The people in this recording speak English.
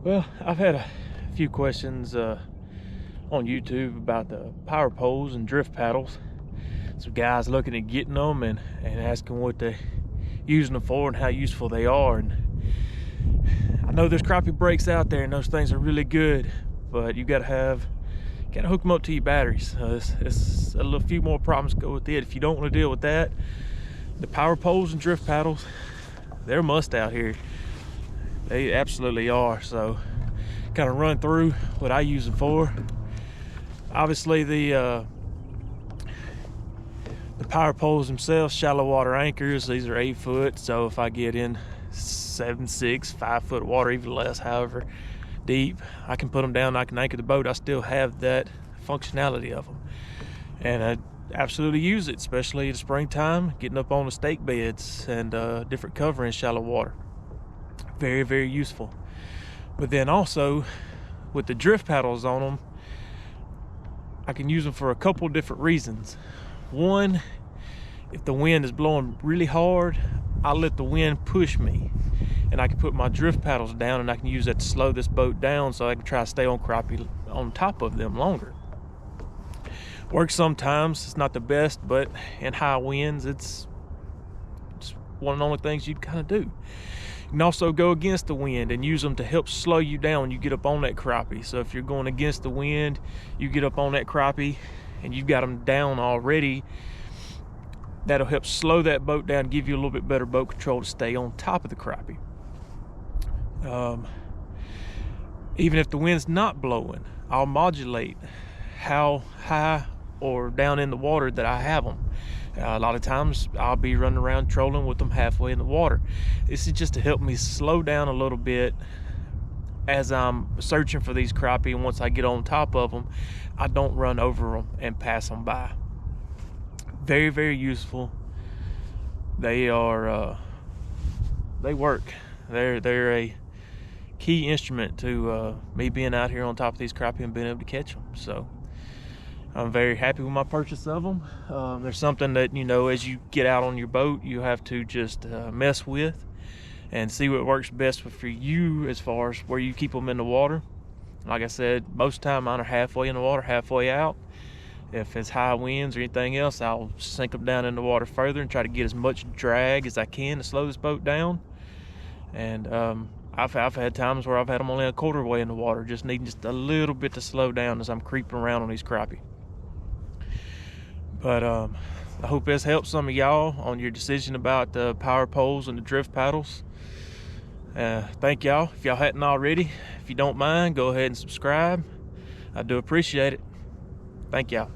Well, I've had a few questions on YouTube about the power poles and drift paddles. Some guys looking at getting them and asking what they're using them for and how useful they are. And I know there's crappie brakes out there and those things are really good, but you gotta hook them up to your batteries. It's a little few more problems go with it. If you don't want to deal with that, the power poles and drift paddles, they're a must out here. They absolutely are. So kind of run through what I use them for. Obviously the power poles themselves, shallow water anchors. These are 8 foot, so if I get in 7, 6, 5 foot water, even less, however deep, I can put them down, I can anchor the boat. I still have that functionality of them, and I absolutely use it, especially in the springtime, getting up on the stake beds and different cover in shallow water. Very, very useful. But then also with the drift paddles on them, I can use them for a couple different reasons. One, if the wind is blowing really hard, I let the wind push me, and I can put my drift paddles down, and I can use that to slow this boat down so I can try to stay on crappie on top of them longer. Works sometimes. It's not the best, but in high winds, it's one of the only things you kind of do. You can also go against the wind and use them to help slow you down when you get up on that crappie. So if you're going against the wind, you get up on that crappie and you've got them down already, that'll help slow that boat down, give you a little bit better boat control to stay on top of the crappie. Even if the wind's not blowing, I'll modulate how high or down in the water that I have them. A lot of times I'll be running around trolling with them halfway in the water. This is just to help me slow down a little bit as I'm searching for these crappie, and once I get on top of them, I don't run over them and pass them by. Very, very useful. They are they work. They're a key instrument to me being out here on top of these crappie and being able to catch them. So I'm very happy with my purchase of them. There's something that, you know, as you get out on your boat, you have to just mess with and see what works best for you as far as where you keep them in the water. Like I said, most of the time mine are halfway in the water, halfway out. If it's high winds or anything else, I'll sink them down in the water further and try to get as much drag as I can to slow this boat down. And I've had times where I've had them only a quarter way in the water, just needing just a little bit to slow down as I'm creeping around on these crappie. But I hope this helps some of y'all on your decision about the power poles and the drift paddles. Thank y'all. If y'all hadn't already, if you don't mind, go ahead and subscribe. I do appreciate it. Thank y'all.